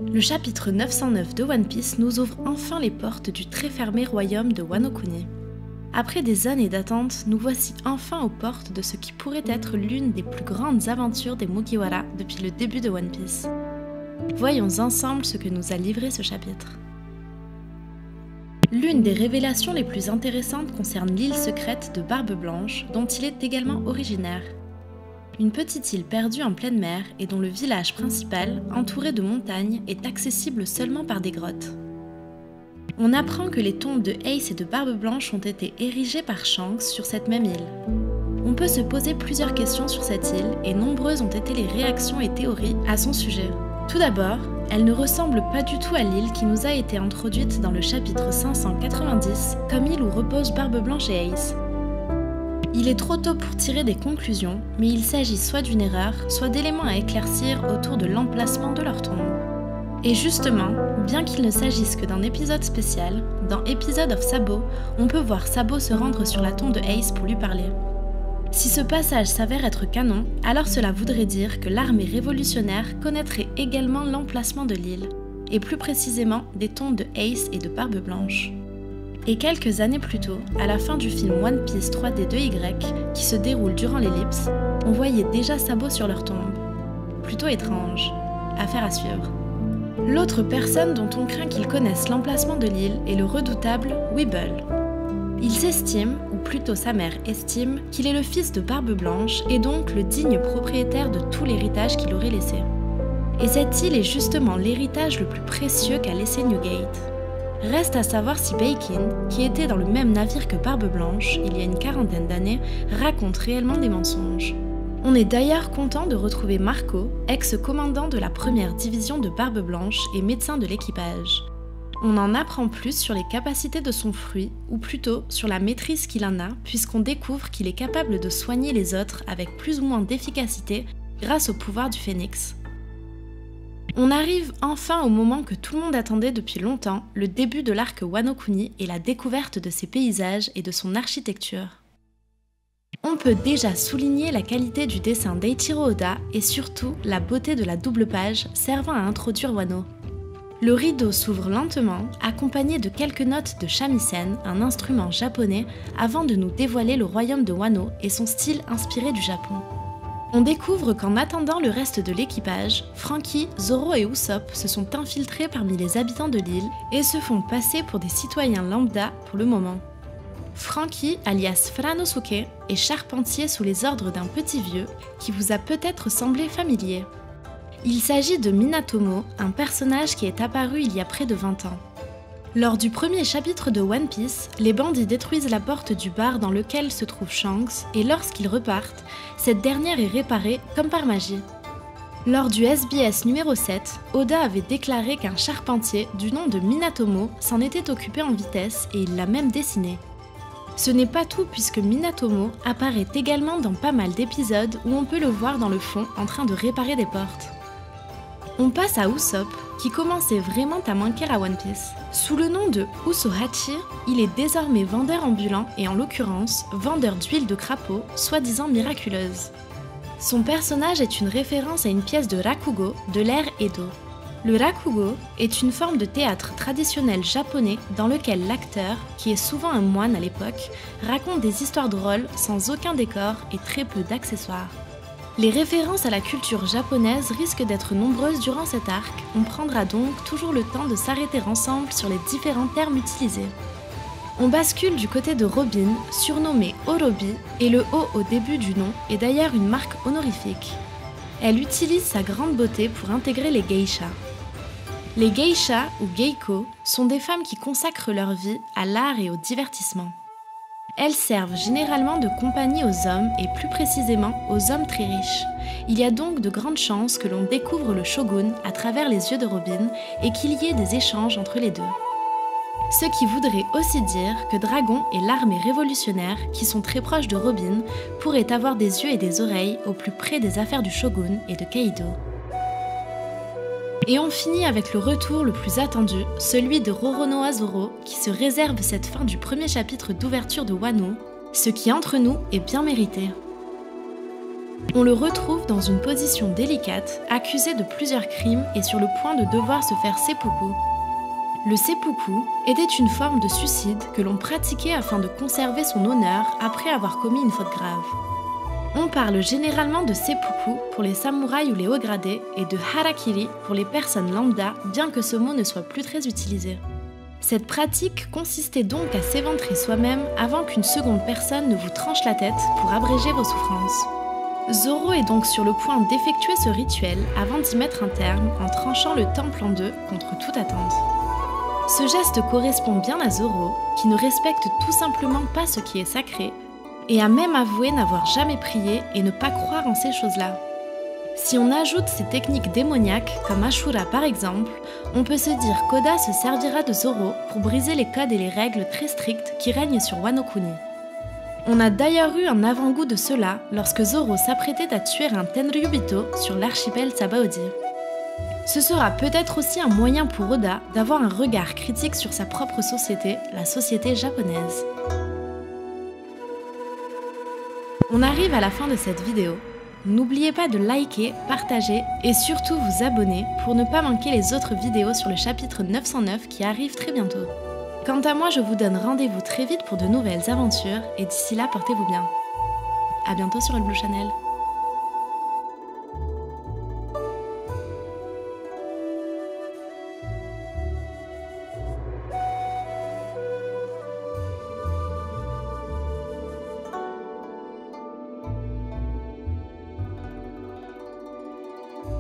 Le chapitre 909 de One Piece nous ouvre enfin les portes du très fermé royaume de Wano Kuni. Après des années d'attente, nous voici enfin aux portes de ce qui pourrait être l'une des plus grandes aventures des Mugiwara depuis le début de One Piece. Voyons ensemble ce que nous a livré ce chapitre. L'une des révélations les plus intéressantes concerne l'île secrète de Barbe Blanche, dont il est également originaire. Une petite île perdue en pleine mer et dont le village principal, entouré de montagnes, est accessible seulement par des grottes. On apprend que les tombes de Ace et de Barbe Blanche ont été érigées par Shanks sur cette même île. On peut se poser plusieurs questions sur cette île et nombreuses ont été les réactions et théories à son sujet. Tout d'abord, elle ne ressemble pas du tout à l'île qui nous a été introduite dans le chapitre 590 comme île où reposent Barbe Blanche et Ace. Il est trop tôt pour tirer des conclusions, mais il s'agit soit d'une erreur, soit d'éléments à éclaircir autour de l'emplacement de leur tombe. Et justement, bien qu'il ne s'agisse que d'un épisode spécial, dans Episode of Sabo, on peut voir Sabo se rendre sur la tombe de Ace pour lui parler. Si ce passage s'avère être canon, alors cela voudrait dire que l'armée révolutionnaire connaîtrait également l'emplacement de l'île, et plus précisément des tombes de Ace et de Barbe Blanche. Et quelques années plus tôt, à la fin du film One Piece 3D 2Y, qui se déroule durant l'ellipse, on voyait déjà Sabo sur leur tombe. Plutôt étrange. Affaire à suivre. L'autre personne dont on craint qu'il connaisse l'emplacement de l'île est le redoutable Weeble. Il s'estime, ou plutôt sa mère estime, qu'il est le fils de Barbe Blanche et donc le digne propriétaire de tout l'héritage qu'il aurait laissé. Et cette île est justement l'héritage le plus précieux qu'a laissé Newgate. Reste à savoir si Baikin, qui était dans le même navire que Barbe Blanche il y a une quarantaine d'années, raconte réellement des mensonges. On est d'ailleurs content de retrouver Marco, ex-commandant de la première division de Barbe Blanche et médecin de l'équipage. On en apprend plus sur les capacités de son fruit, ou plutôt sur la maîtrise qu'il en a, puisqu'on découvre qu'il est capable de soigner les autres avec plus ou moins d'efficacité grâce au pouvoir du phénix. On arrive enfin au moment que tout le monde attendait depuis longtemps, le début de l'arc Wano Kuni et la découverte de ses paysages et de son architecture. On peut déjà souligner la qualité du dessin d'Eiichiro Oda et surtout la beauté de la double page servant à introduire Wano. Le rideau s'ouvre lentement, accompagné de quelques notes de shamisen, un instrument japonais, avant de nous dévoiler le royaume de Wano et son style inspiré du Japon. On découvre qu'en attendant le reste de l'équipage, Franky, Zoro et Usopp se sont infiltrés parmi les habitants de l'île et se font passer pour des citoyens lambda pour le moment. Franky, alias Franosuke, est charpentier sous les ordres d'un petit vieux qui vous a peut-être semblé familier. Il s'agit de Minatomo, un personnage qui est apparu il y a près de 20 ans. Lors du premier chapitre de One Piece, les bandits détruisent la porte du bar dans lequel se trouve Shanks et lorsqu'ils repartent, cette dernière est réparée comme par magie. Lors du SBS numéro 7, Oda avait déclaré qu'un charpentier du nom de Minatomo s'en était occupé en vitesse et il l'a même dessiné. Ce n'est pas tout puisque Minatomo apparaît également dans pas mal d'épisodes où on peut le voir dans le fond en train de réparer des portes. On passe à Usopp, qui commençait vraiment à manquer à One Piece. Sous le nom de Usohachi, il est désormais vendeur ambulant et en l'occurrence, vendeur d'huile de crapaud, soi-disant miraculeuse. Son personnage est une référence à une pièce de rakugo de l'ère Edo. Le rakugo est une forme de théâtre traditionnel japonais dans lequel l'acteur, qui est souvent un moine à l'époque, raconte des histoires drôles sans aucun décor et très peu d'accessoires. Les références à la culture japonaise risquent d'être nombreuses durant cet arc, on prendra donc toujours le temps de s'arrêter ensemble sur les différents termes utilisés. On bascule du côté de Robin, surnommée Orobi, et le O au début du nom est d'ailleurs une marque honorifique. Elle utilise sa grande beauté pour intégrer les geishas. Les geishas, ou geiko, sont des femmes qui consacrent leur vie à l'art et au divertissement. Elles servent généralement de compagnie aux hommes et plus précisément aux hommes très riches. Il y a donc de grandes chances que l'on découvre le shogun à travers les yeux de Robin et qu'il y ait des échanges entre les deux. Ce qui voudrait aussi dire que Dragon et l'armée révolutionnaire, qui sont très proches de Robin, pourraient avoir des yeux et des oreilles au plus près des affaires du shogun et de Kaido. Et on finit avec le retour le plus attendu, celui de Roronoa Zoro, qui se réserve cette fin du premier chapitre d'ouverture de Wano, ce qui entre nous est bien mérité. On le retrouve dans une position délicate, accusé de plusieurs crimes et sur le point de devoir se faire seppuku. Le seppuku était une forme de suicide que l'on pratiquait afin de conserver son honneur après avoir commis une faute grave. On parle généralement de seppuku pour les samouraïs ou les hauts gradés et de harakiri pour les personnes lambda, bien que ce mot ne soit plus très utilisé. Cette pratique consistait donc à s'éventrer soi-même avant qu'une seconde personne ne vous tranche la tête pour abréger vos souffrances. Zoro est donc sur le point d'effectuer ce rituel avant d'y mettre un terme en tranchant le temple en deux contre toute attente. Ce geste correspond bien à Zoro, qui ne respecte tout simplement pas ce qui est sacré, et a même avoué n'avoir jamais prié et ne pas croire en ces choses-là. Si on ajoute ces techniques démoniaques, comme Ashura par exemple, on peut se dire qu'Oda se servira de Zoro pour briser les codes et les règles très strictes qui règnent sur Wano Kuni. On a d'ailleurs eu un avant-goût de cela lorsque Zoro s'apprêtait à tuer un Tenryubito sur l'archipel Sabaody. Ce sera peut-être aussi un moyen pour Oda d'avoir un regard critique sur sa propre société, la société japonaise. On arrive à la fin de cette vidéo. N'oubliez pas de liker, partager et surtout vous abonner pour ne pas manquer les autres vidéos sur le chapitre 909 qui arrive très bientôt. Quant à moi, je vous donne rendez-vous très vite pour de nouvelles aventures et d'ici là, portez-vous bien. À bientôt sur le Blue Channel.